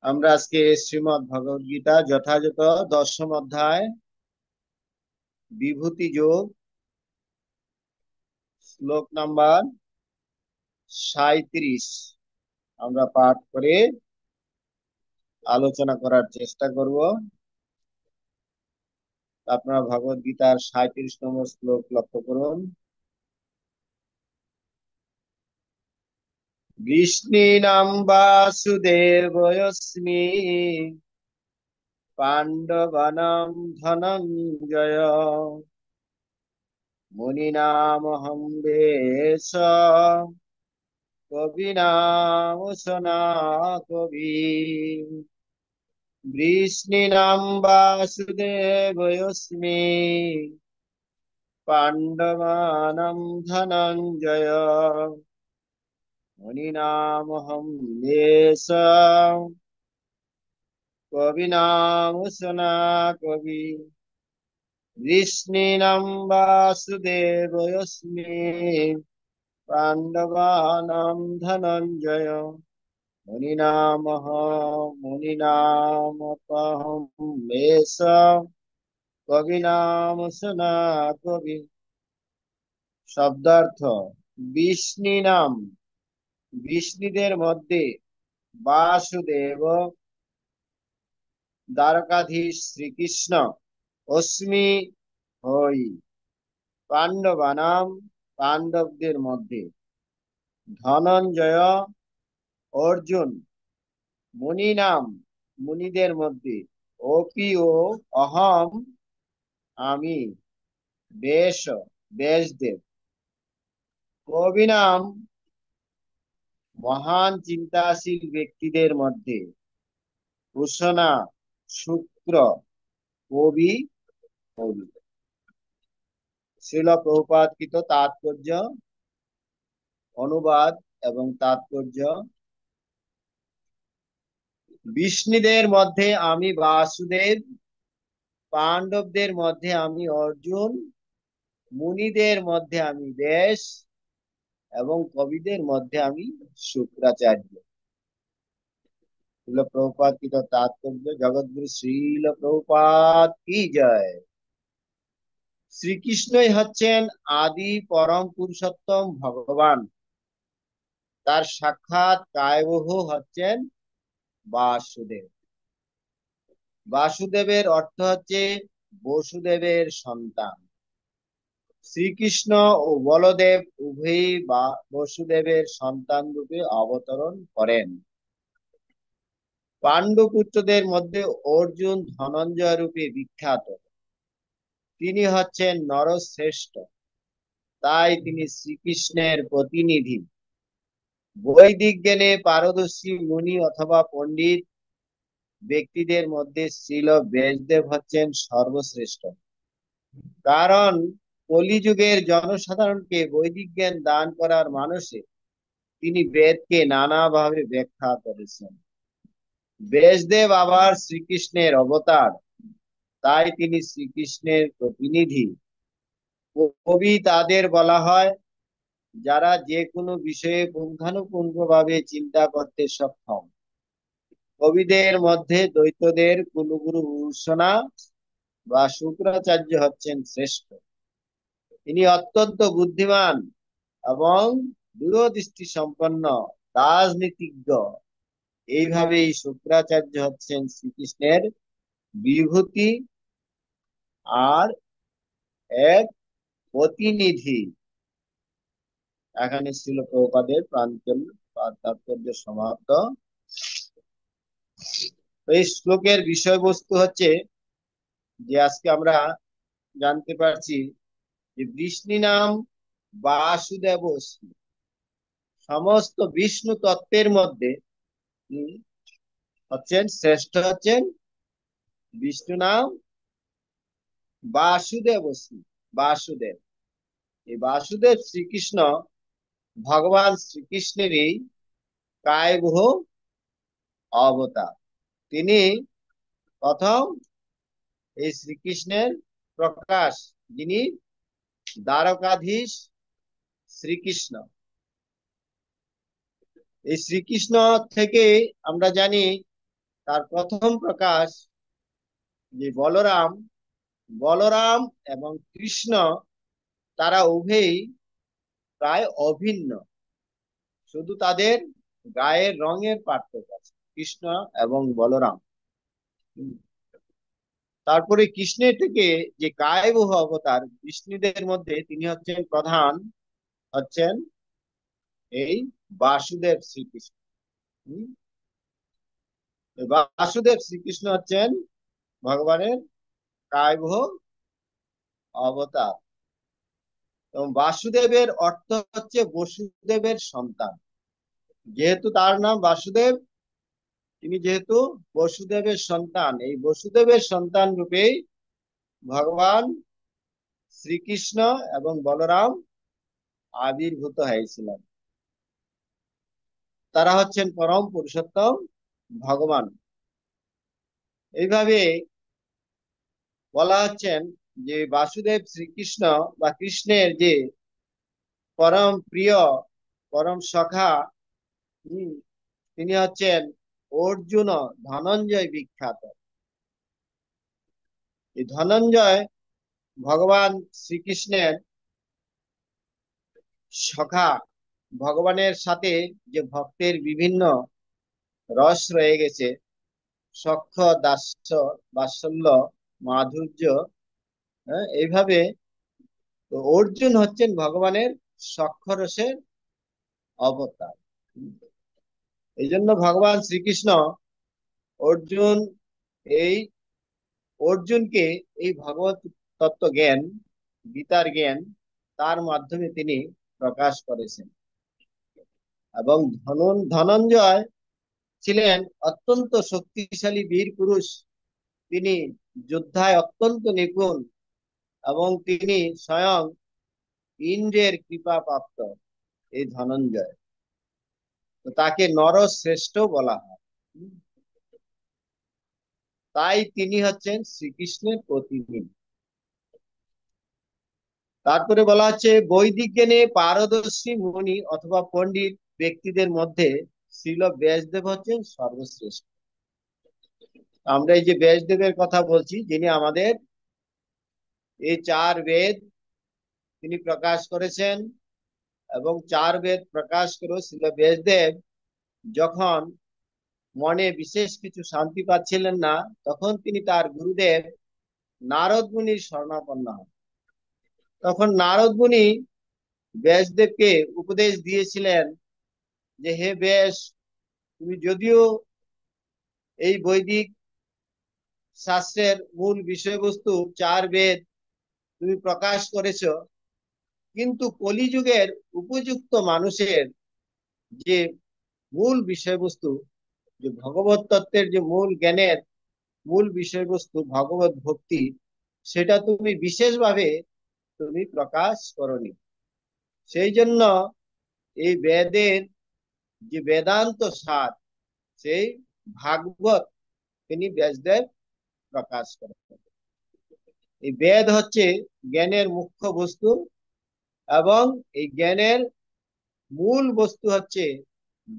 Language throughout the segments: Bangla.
আমরা আজকে শ্রীমদ্ ভগবদ গীতা যথাযথ দশম অধ্যায় বিভূতি যোগ শ্লোক নাম্বার 37 আমরা পাঠ করে আলোচনা করার চেষ্টা করব। আপনারা ভগবদ গীতার 37 নম্বর শ্লোক লক্ষ্য করুন। বৃষ্ণীনাম বাসুদেবয়স্মি পাণ্ডবানাং ধনঞ্জয় মুনিনামহং বেশ কবিনামুসনা কবি। বৃষ্ণিনাম বাসুদেবয়স্মি পাণ্ডবানাং ধনঞ্জয় মুনিনামহং দেশ কবিনামুসনা কবি। বৃষ্ণিনাম বাসুদেবয়স্মি পাণ্ডবানাং ধনঞ্জয় মুনিনামপহম বেশ কবিনাম শোনা কবি। শব্দার্থ: বিষ্ণু নাম, বিষ্ণুদের মধ্যে, বাসুদেব দ্বারকাধীশ শ্রীকৃষ্ণ, অস্মি হই, পাণ্ডবানাম পাণ্ডবদের মধ্যে, ধনঞ্জয় অর্জুন, মুনি নাম মুনিদের মধ্যে, অপি ও অহম আমি, বেশ বেশদেব, কবিনাম মহান চিন্তাশীল ব্যক্তিদের মধ্যে, উষনা শুক্র, কবি কবি। শ্রীল প্রভুপাদ কৃত তাৎপর্য অনুবাদ এবং তাৎপর্য: বিষ্ণুদের মধ্যে আমি বাসুদেব, পাণ্ডবদের মধ্যে আমি অর্জুন, মুনিদের মধ্যে আমি বেশ এবং কবিদের মধ্যে আমি শুক্রাচার্য। শ্রীল প্রভুপাদ কৃত তাৎপর্য। জগৎগুরু শ্রীল প্রভুপাদ কি জয়। শ্রীকৃষ্ণই হচ্ছেন আদি পরম পুরুষোত্তম ভগবান। তার সাক্ষাৎ কায়বহু হচ্ছেন বাসুদেব। বাসুদেবের অর্থ হচ্ছে বসুদেবের সন্তান। শ্রীকৃষ্ণ ও বলদেব উভয়ই বসুদেবের সন্তান রূপে অবতরণ করেন। পাণ্ডুপুত্রদের মধ্যে অর্জুন ধনঞ্জয় রূপে বিখ্যাত। তিনি হচ্ছেন নরশ্রেষ্ঠ, তাই তিনি শ্রীকৃষ্ণের প্রতিনিধি। বৈদিক জ্ঞানে পারদর্শী মুনি অথবা পণ্ডিত ব্যক্তিদের মধ্যে শ্রীল ব্যাসদেব হচ্ছেন সর্বশ্রেষ্ঠ। কারণ কলিযুগের জনসাধারণকে বৈদিক জ্ঞান দান করার মানসে তিনি বেদকে নানাভাবে ব্যাখ্যা করেছেন। ব্যাসদেব আবার শ্রীকৃষ্ণের অবতার, তাই তিনি শ্রীকৃষ্ণের প্রতিনিধি। কবি তাদের বলা হয় যারা যে কোনো বিষয়ে পুঙ্খানুপুঙ্খভাবে চিন্তা করতে সক্ষম। কবিদের মধ্যে দ্বৈতদের কুলগুরু ভূষণা বা শুক্রাচার্য হচ্ছেন শ্রেষ্ঠ। তিনি অত্যন্ত বুদ্ধিমান এবং দূরদৃষ্টি সম্পন্ন রাজনীতিজ্ঞ। এইভাবেই শুক্রাচার্য হচ্ছেন শ্রীকৃষ্ণের বিভূতি আর এক প্রতিনিধি। এখানে ছিল প্রভুপাদের প্রাঞ্চল তাৎপর্য সমাপ্ত। এই শ্লোকের বিষয়বস্তু হচ্ছে যে আজকে আমরা জানতে পারছি যে বিষ্ণু নাম বাসুদেব অস্মি। সমস্ত বিষ্ণু তত্ত্বের মধ্যে হচ্ছেন শ্রেষ্ঠ হচ্ছেন বিষ্ণু নাম বাসুদেব অস্মি। বাসুদেব, এই বাসুদেব শ্রীকৃষ্ণ ভগবান শ্রীকৃষ্ণেরই কায়বহ অবতার। তিনি প্রথম এই শ্রীকৃষ্ণের প্রকাশ, যিনি দ্বারকাধীশ শ্রীকৃষ্ণ। এই শ্রীকৃষ্ণ থেকে আমরা জানি তার প্রথম প্রকাশ যে বলরাম, বলরাম এবং কৃষ্ণ তারা উভয়ই প্রায় অভিন্ন, শুধু তাদের গায়ের রঙের পার্থক্য আছে, কৃষ্ণ এবং বলরাম। তারপরে কৃষ্ণের থেকে যে কায়বহ অবতার বিষ্ণুদের মধ্যে তিনি হচ্ছেন প্রধান, হচ্ছেন এই বাসুদেব শ্রীকৃষ্ণ। হুম, এই বাসুদেব শ্রীকৃষ্ণ হচ্ছেন ভগবানের কায়বহ অবতার। এবং বাসুদেবের অর্থ হচ্ছে বসুদেবের সন্তান। যেহেতু তার নাম বাসুদেব, তিনি যেহেতু বসুদেবের সন্তান, এই বসুদেবের সন্তান রূপেই ভগবান শ্রীকৃষ্ণ এবং বলরাম আবির্ভূত হয়েছিলেন। তারা হচ্ছেন পরম পুরুষোত্তম ভগবান। এইভাবে বলা হচ্ছেন যে বাসুদেব শ্রীকৃষ্ণ বা কৃষ্ণের যে পরম প্রিয়, পরম সখা, তিনি হচ্ছেন অর্জুন ধনঞ্জয় বিখ্যাত। এই ধনঞ্জয় ভগবান শ্রীকৃষ্ণের সখা। ভগবানের সাথে যে ভক্তের বিভিন্ন রস রয়ে গেছে, সখ্য, দাস্য, বাৎসল্য, মাধুর্য, এইভাবে তো অর্জুন হচ্ছেন ভগবানের সখ্য রসের অবতার। এই জন্য ভগবান শ্রীকৃষ্ণ অর্জুন এই অর্জুনকে এই ভগবত তত্ত্ব জ্ঞান, গীতার জ্ঞান তার মাধ্যমে তিনি প্রকাশ করেছেন। এবং ধনঞ্জয় ছিলেন অত্যন্ত শক্তিশালী বীর পুরুষ। তিনি যোদ্ধায় অত্যন্ত নিপুণ এবং তিনি স্বয়ং ইন্দ্রের কৃপা প্রাপ্ত। এই ধনঞ্জয়, তো তাকে নরশ্রেষ্ঠ বলা হয়। তাই তিনি হচ্ছেন শ্রীকৃষ্ণের প্রতিনিধি। তারপরে বলা হচ্ছে বৈদিক জ্ঞানে পারদর্শী মুনি অথবা পণ্ডিত ব্যক্তিদের মধ্যে শ্রীল ব্যাসদেব হচ্ছেন সর্বশ্রেষ্ঠ। আমরা এই যে ব্যাসদেবের কথা বলছি, যিনি আমাদের এই চার বেদ তিনি প্রকাশ করেছেন, এবং চার বেদ প্রকাশ করে শ্রীল ব্যাসদেব যখন মনে বিশেষ কিছু শান্তি পাচ্ছিলেন না, তখন তিনি তার গুরুদেব নারদ মুনির শরণাপন্ন হন। তখন নারদ মুনি ব্যাসদেবকে উপদেশ দিয়েছিলেন যে হে ব্যাস, তুমি যদিও এই বৈদিক শাস্ত্রের মূল বিষয়বস্তু চার বেদ তুমি প্রকাশ করেছো, কিন্তু কলিযুগের উপযুক্ত মানুষের যে মূল বিষয়বস্তু, যে ভগবত তত্ত্বের যে মূল জ্ঞানের মূল বিষয়বস্তু ভগবত ভক্তি, সেটা তুমি বিশেষভাবে তুমি প্রকাশ করনি। সেই জন্য এই বেদের যে বেদান্ত সার, সেই ভাগবত তিনি ব্যাসদেব প্রকাশ করেন। এই বেদ হচ্ছে জ্ঞানের মুখ্য বস্তু, এবং এই জ্ঞানের মূল বস্তু হচ্ছে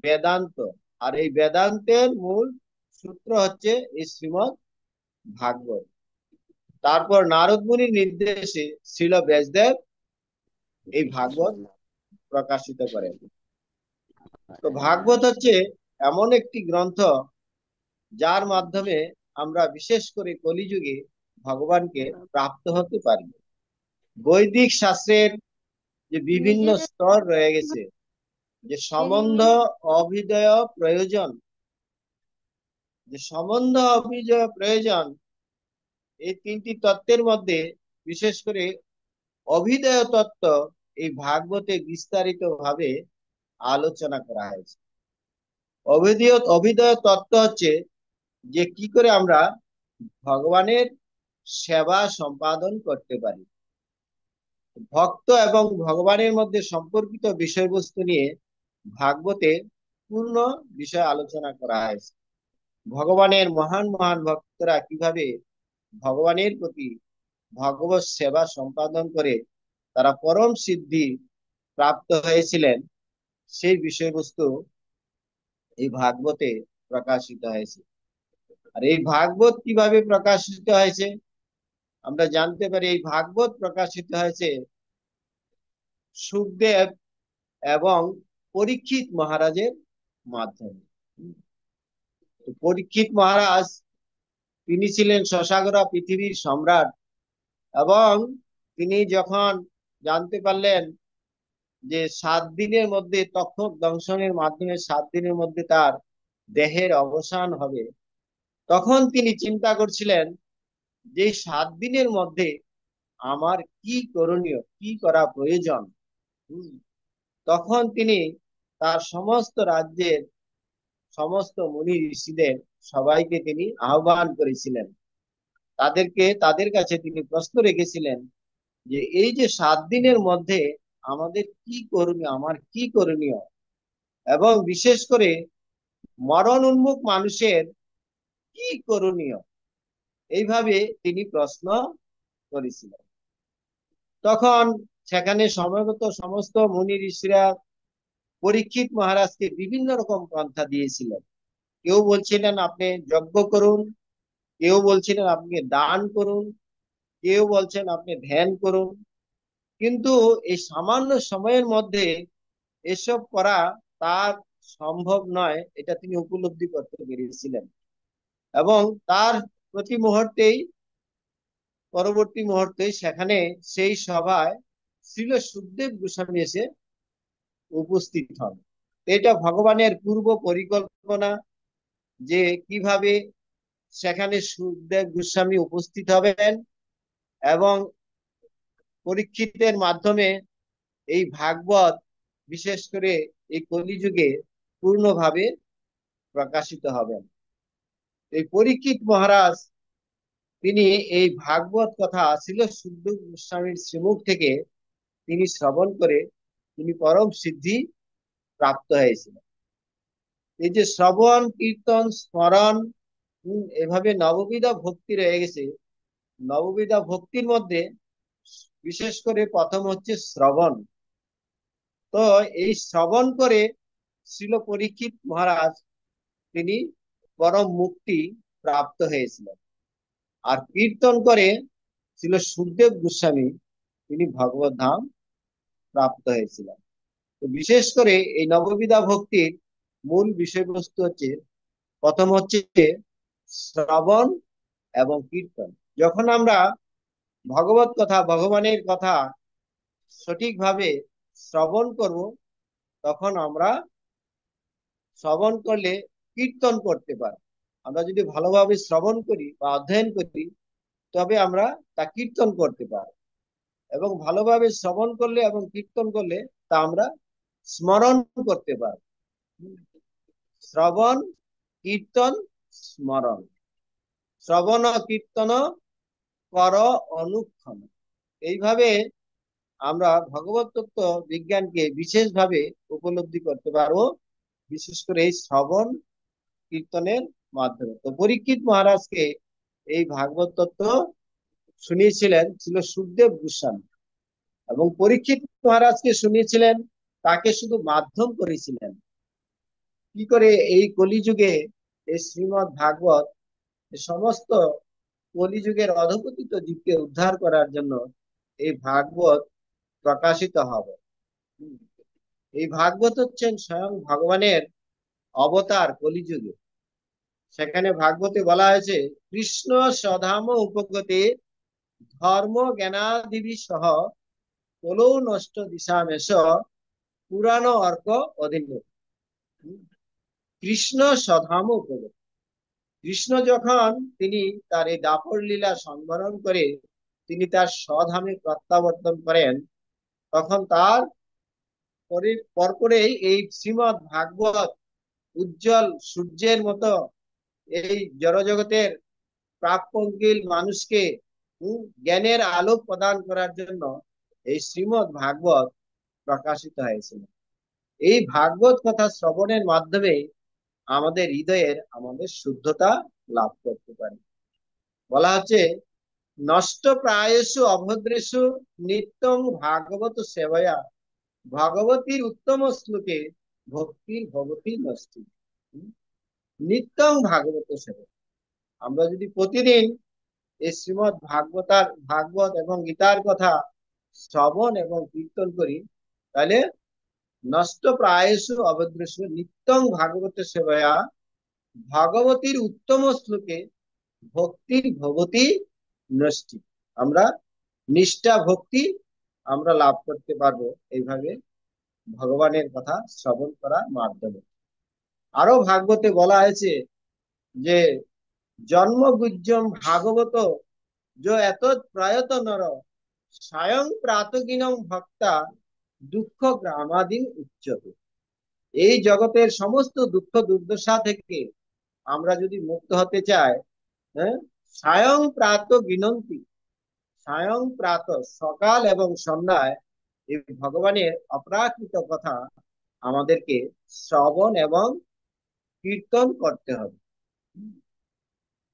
বেদান্ত। আর এই বেদান্তের মূল সূত্র হচ্ছে এই শ্রীমৎ ভাগবত। তারপর নারদ মুনির নির্দেশে শ্রীল ব্যাসদেব এই ভাগবত প্রকাশিত করেন। তো ভাগবত হচ্ছে এমন একটি গ্রন্থ যার মাধ্যমে আমরা বিশেষ করে কলিযুগে ভগবানকে প্রাপ্ত হতে পারি। বৈদিক শাস্ত্রের যে বিভিন্ন স্তর রয়ে গেছে, যে সম্বন্ধ, অভিদয়, প্রয়োজন, যে সম্বন্ধ, অভিজয়, প্রয়োজন, এই তিনটি তত্ত্বের মধ্যে বিশেষ করে অভিদয় তত্ত্ব এই ভাগবতে বিস্তারিত ভাবে আলোচনা করা হয়েছে। অভিদয় তত্ত্ব হচ্ছে যে কি করে আমরা ভগবানের সেবা সম্পাদন করতে পারি। ভক্ত এবং ভগবানের মধ্যে সম্পর্কিত বিষয়বস্তু নিয়ে ভাগবতে পূর্ণ বিষয় আলোচনা করা হয়েছে। ভগবানের মহান মহান ভক্তরা কিভাবে ভগবানের প্রতি ভগবত সেবা সম্পাদন করে তারা পরম সিদ্ধি প্রাপ্ত হয়েছিলেন, সেই বিষয়বস্তু এই ভাগবতে প্রকাশিত হয়েছে। আর এই ভাগবত কিভাবে প্রকাশিত হয়েছে আমরা জানতে পারি। এই ভাগবত প্রকাশিত হয়েছে সুখদেব এবং পরীক্ষিত মহারাজের মাধ্যমে। তো পরীক্ষিত মহারাজ তিনি ছিলেন শশাগরা পৃথিবীর সম্রাট, এবং তিনি যখন জানতে পারলেন যে 7 দিনের মধ্যে তক্ষক দংশনের মাধ্যমে 7 দিনের মধ্যে তার দেহের অবসান হবে, তখন তিনি চিন্তা করছিলেন যে 7 দিনের মধ্যে আমার কি করণীয়, কি করা প্রয়োজন। হুম, তখন তিনি তার সমস্ত রাজ্যের সমস্ত মুনি ঋষিদের সবাইকে তিনি আহ্বান করেছিলেন। তাদের কাছে তিনি প্রশ্ন রেখেছিলেন যে এই যে 7 দিনের মধ্যে আমাদের কি করণীয়, আমার কি করণীয়, এবং বিশেষ করে মরণ উন্মুখ মানুষের কি করণীয়, এইভাবে তিনি প্রশ্ন করেছিলেন। তখন সেখানে সমবেত সমস্ত মুনি ঋষিরা পরীক্ষিত মহারাজকে বিভিন্ন রকম পন্থা দিয়েছিলেন। কেউ বলছিলেন আপনি যজ্ঞ করুন, কেউ বলছিলেন আপনি দান করুন, কেউ বলছেন আপনি ধ্যান করুন। কিন্তু এই সামান্য সময়ের মধ্যে এসব করা তার সম্ভব নয়, এটা তিনি উপলব্ধি করতে পেরেছিলেন। এবং তার প্রতি মুহূর্তেই পরবর্তী মুহূর্তে সেখানে সেই সভায় শ্রীল সুখদেব গোস্বামী এসে উপস্থিত হন। এটা ভগবানের পূর্ব পরিকল্পনা যে কিভাবে সেখানে সুখদেব গোস্বামী উপস্থিত হবেন এবং পরীক্ষিতের মাধ্যমে এই ভাগবত বিশেষ করে এই কলিযুগে পূর্ণভাবে প্রকাশিত হবেন। এই পরীক্ষিত মহারাজ তিনি এই ভাগবত কথা ছিল সুখদেব গোস্বামীর শ্রীমুখ থেকে তিনি শ্রবণ করে তিনি পরম সিদ্ধি প্রাপ্ত হয়েছিলেন। এই যে শ্রবণ কীর্তন স্মরণ, এভাবে নববিধা ভক্তি রয়ে গেছে। নববিধা ভক্তির মধ্যে বিশেষ করে প্রথম হচ্ছে শ্রবণ। তো এই শ্রবণ করে শ্রীল পরীক্ষিত মহারাজ তিনি পরম মুক্তি প্রাপ্ত হয়েছিলেন। আর কীর্তন করে ছিল সুখদেব গোস্বামী, তিনি ভগবত ধাম প্রাপ্ত হয়েছিলেন। তো বিশেষ করে এই নববিধা ভক্তির মূল বিষয়বস্তু হচ্ছে প্রথম হচ্ছে শ্রবণ এবং কীর্তন। যখন আমরা ভগবত কথা, ভগবানের কথা সঠিকভাবে শ্রবণ করব, তখন আমরা শ্রবণ করলে কীর্তন করতে পারি। আমরা যদি ভালোভাবে শ্রবণ করি বা অধ্যয়ন করি, তবে আমরা তা কীর্তন করতে পারি। এবং ভালোভাবে শ্রবণ করলে এবং কীর্তন করলে তা আমরা স্মরণ করতে পারি। শ্রবণ, কীর্তন, স্মরণ। শ্রবণ কীর্তন কর অনুক্ষণ। এইভাবে আমরা ভগবত তত্ত্ব বিজ্ঞানকে বিশেষভাবে উপলব্ধি করতে পারবো, বিশেষ করে এই শ্রবণ কীর্তনের মাধ্যমে। তো পরীক্ষিত মহারাজকে এই ভাগবত তত্ত্ব শুনিয়েছিলেন ছিল সুখদেব গোস্বামী, এবং পরীক্ষিত মহারাজকে শুনিয়েছিলেন, তাকে শুধু মাধ্যম করেছিলেন কি করে এই কলিযুগে এই শ্রীমৎ ভাগবত সমস্ত কলিযুগের অধঃপতিত জীবকে উদ্ধার করার জন্য এই ভাগবত প্রকাশিত হবে। এই ভাগবত হচ্ছেন স্বয়ং ভগবানের অবতার কলিযুগে। সেখানে ভাগবতে বলা হয়েছে কৃষ্ণ স্বধাম উপগতে ধর্ম জ্ঞানাদিবি সহ কলৌ নষ্ট দিশামেশ পুরাণ অর্ক অধীন। কৃষ্ণ স্বধাম উপগত, কৃষ্ণ যখন তিনি তার এই দাপর লীলা সংবরণ করে তিনি তার স্বধামে প্রত্যাবর্তন করেন, তখন তার পরপরেই এই শ্রীমৎ ভাগবত উজ্জ্বল সূর্যের মতো এই জড়জগতের প্রাপঞ্জিল মানুষকে জ্ঞানের আলোক প্রদান করার জন্য এই শ্রীমৎ ভাগবত প্রকাশিত হয়েছিল। এই ভাগবত কথা শ্রবণের মাধ্যমে আমাদের হৃদয়ের আমাদের শুদ্ধতা লাভ করতে পারি। বলা হচ্ছে নষ্ট প্রায়সু অভদ্রেষু নিত্যং ভাগবত সেবয়া ভগবতীর উত্তম শ্লোকে ভক্তির ভগবতী নষ্টি। নিত্যং ভাগবত সেবা, আমরা যদি প্রতিদিন এই শ্রীমৎ ভাগবত এবং গীতার কথা শ্রবণ এবং কীর্তন করি, তাহলে নষ্ট প্রায়শু অভদ্রস্য নিত্যং ভাগবত সেবয়া ভগবতীর উত্তম শ্লোকে ভক্তির ভবতী নষ্টি। আমরা নিষ্ঠা ভক্তি আমরা লাভ করতে পারবো এইভাবে ভগবানের কথা শ্রবণ করার মাধ্যমে। আরো ভাগবতে বলা হয়েছে যে জন্মগুজ্জম ভাগবত जो এতৎ প্রয়ত নর স্বয়ং প্রাতগিনম ভক্তা দুঃখ গ্রামাদিন উচ্চতে। এই জগতের সমস্ত দুঃখ দুর্দশা থেকে আমরা যদি মুক্ত হতে চাই, হ্যাঁ, স্বয়ং প্রাত গিনন্তি, স্বয়ং প্রাত সকাল এবং সন্ধ্যায় এই ভগবানের অপ্রাকৃত কথা আমাদেরকে শ্রবণ এবং কীর্তন করতে হবে।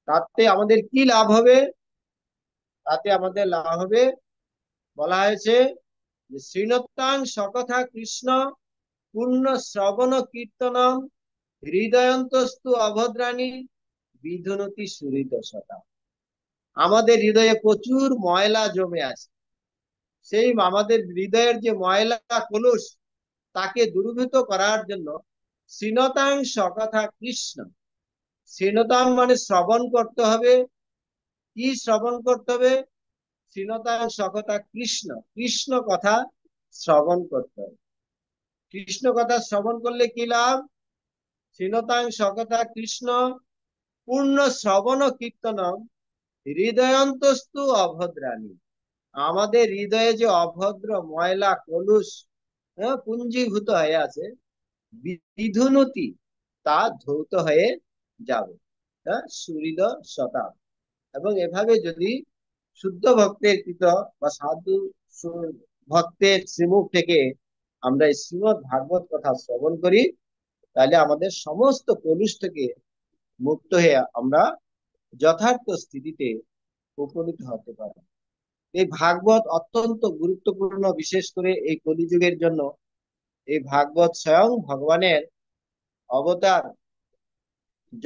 তাতে আমাদের কি লাভ হবে? তাতে আমাদের লাভ হবে, বলা হয়েছে যে শ্রীনতাং সকথা কৃষ্ণ পূর্ণ শ্রবণ কীর্তনম হৃদয়ন্তস্তু অভদ্রাণী বিধুনতি সুহৃদশতা। আমাদের হৃদয়ে প্রচুর ময়লা জমে আছে, সেই আমাদের হৃদয়ের যে ময়লা কলুষ তাকে দূরীভূত করার জন্য শ্রীনতাং সকথা কৃষ্ণ, শ্রীনতাং মানে শ্রবণ করতে হবে। কি শ্রবণ করতে হবে? শ্রীনতাং সকথা কৃষ্ণ, কৃষ্ণ কথা শ্রবণ করতে হবে। কৃষ্ণ কথা শ্রবণ করলে কি লাভ? শ্রীনতাং সকথা কৃষ্ণ পূর্ণ শ্রবণ কীর্তনম হৃদয়ন্তস্তু অভদ্রাণী। আমাদের হৃদয়ে যে অভদ্র ময়লা কলুষ পুঞ্জীভূত হয়ে আছে, বিধুনতি তা ধৌত হয়ে যাবে, সুহৃদ শতা। এবং এভাবে যদি শুদ্ধ ভক্তের কৃত বা সাধু ভক্তের শ্রীমুখ থেকে আমরা এই শ্রীমৎ ভাগবত কথা শ্রবণ করি, তাহলে আমাদের সমস্ত কলুষ থেকে মুক্ত হয়ে আমরা যথার্থ স্থিতিতে উপনীত হতে পারি। এই ভাগবত অত্যন্ত গুরুত্বপূর্ণ, বিশেষ করে এই কলিযুগের জন্য। এই ভাগবত স্বয়ং ভগবানের অবতার।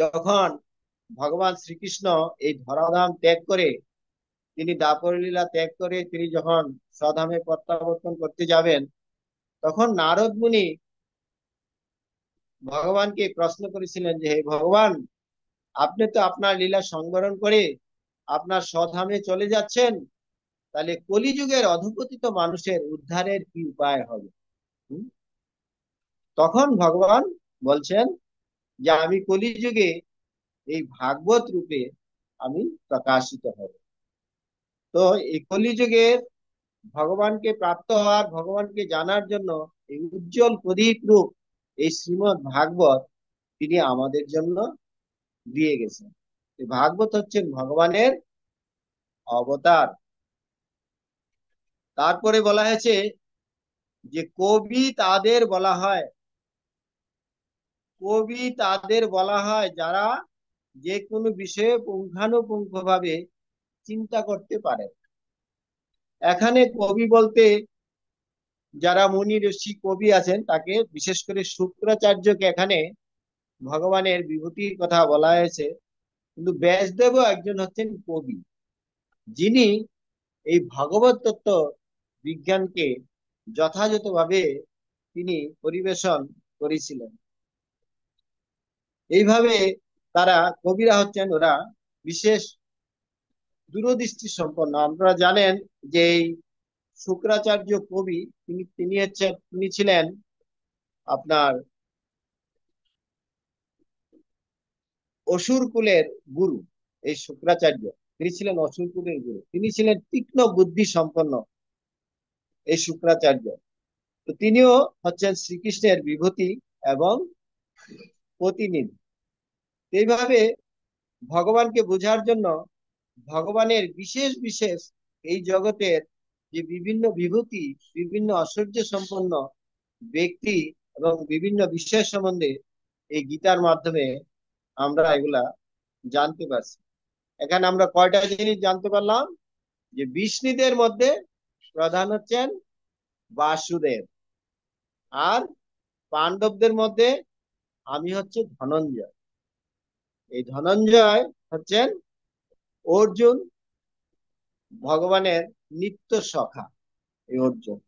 যখন ভগবান শ্রীকৃষ্ণ এই ধরাধাম ত্যাগ করে, তিনি দাপর লীলা ত্যাগ করে তিনি যখন স্বধামে প্রত্যাবর্তন করতে যাবেন, তখন নারদ মুনি ভগবানকে প্রশ্ন করেছিলেন যে হে ভগবান, আপনি তো আপনার লীলা সংবরণ করে আপনার স্বধামে চলে যাচ্ছেন, তাহলে কলিযুগের অধঃপতিত মানুষের উদ্ধারের কি উপায় হবে? তখন ভগবান বলছেন যে আমি কলিযুগে এই ভাগবত রূপে আমি প্রকাশিত হব। তো এই কলিযুগের ভগবানকে প্রাপ্ত হওয়ার, ভগবানকে জানার জন্য এই উজ্জ্বল প্রদীপ রূপ এই শ্রীমৎ ভাগবত তিনি আমাদের জন্য দিয়ে গেছেন। এই ভাগবত হচ্ছেন ভগবানের অবতার। তারপরে বলা হয়েছে যে কবি তাদের বলা হয়, কবি তাদের বলা হয় যারা যে কোনো বিষয়ে পুঙ্খানুপুঙ্খ ভাবে চিন্তা করতে পারে। এখানে কবি বলতে যারা মুনি ঋষি কবি আছেন, তাকে বিশেষ করে শুক্রাচার্যকে এখানে ভগবানের বিভূতির কথা বলা হয়েছে। কিন্তু ব্যাসদেবও একজন হচ্ছেন কবি, যিনি এই ভগবত তত্ত্ব বিজ্ঞানকে যথাযথভাবে তিনি পরিবেশন করেছিলেন। এইভাবে তারা কবিরা হচ্ছেন, ওরা বিশেষ দূরদৃষ্টি সম্পন্ন। আপনারা জানেন যে এই শুক্রাচার্য কবি তিনি ছিলেন আপনার অসুর কুলের গুরু। এই শুক্রাচার্য তিনি ছিলেন অসুর কুলের গুরু, তিনি ছিলেন তীক্ষ্ণ বুদ্ধি সম্পন্ন এই শুক্রাচার্য। তো তিনিও হচ্ছেন শ্রীকৃষ্ণের বিভূতি এবং প্রতিনিধি। এইভাবে ভগবানকে বোঝার জন্য ভগবানের বিশেষ বিশেষ এই জগতের যে বিভিন্ন বিভূতি, বিভিন্ন ঐশ্বর্য সম্পন্ন ব্যক্তি এবং বিভিন্ন বিষয় সম্বন্ধে এই গীতার মাধ্যমে আমরা এগুলা জানতে পারছি। এখানে আমরা কয়টা জিনিস জানতে পারলাম? যে বিষ্ণুদের মধ্যে প্রধান হচ্ছেন বাসুদেব, আর পাণ্ডবদের মধ্যে আমি হচ্ছে ধনঞ্জয়। এই ধনঞ্জয় হচ্ছেন অর্জুন, ভগবানের নিত্য সখা এই অর্জুন।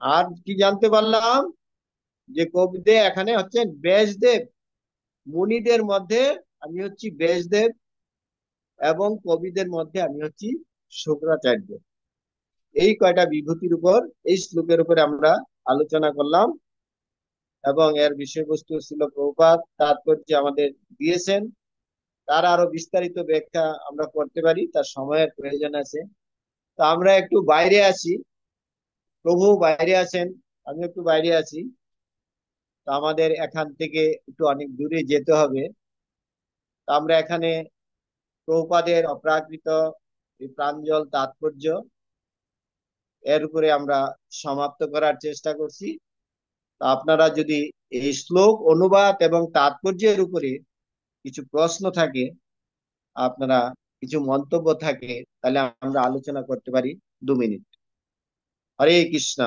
আর কি জানতে পারলাম, যে কবিদের এখানে হচ্ছেন ব্যাসদেব, মুনিদের মধ্যে আমি হচ্ছি ব্যাসদেব, এবং কবিদের মধ্যে আমি হচ্ছি শুক্রাচার্য। এই কয়টা বিভূতির উপর, এই শ্লোকের উপরে আমরা আলোচনা করলাম, এবং এর বিষয়বস্তু ছিল প্রভুপাদ তাৎপর্য আমাদের দিয়েছেন। তার আরো বিস্তারিত ব্যাখ্যা আমরা করতে পারি, তার সময়ের প্রয়োজন আছে। তো আমরা একটু বাইরে আছি, প্রভু বাইরে আছেন, আমি একটু বাইরে আছি। তো আমাদের এখান থেকে একটু অনেক দূরে যেতে হবে। তো আমরা এখানে প্রভুপাদের অপ্রাকৃত এই প্রাঞ্জল তাৎপর্য, এর উপরে আমরা সমাপ্ত করার চেষ্টা করছি। তা আপনারা যদি এই শ্লোক অনুবাদ এবং তাৎপর্যের উপরে কিছু প্রশ্ন থাকে, আপনারা কিছু মন্তব্য থাকে, তাহলে আমরা আলোচনা করতে পারি 2 মিনিট। হরে কৃষ্ণ।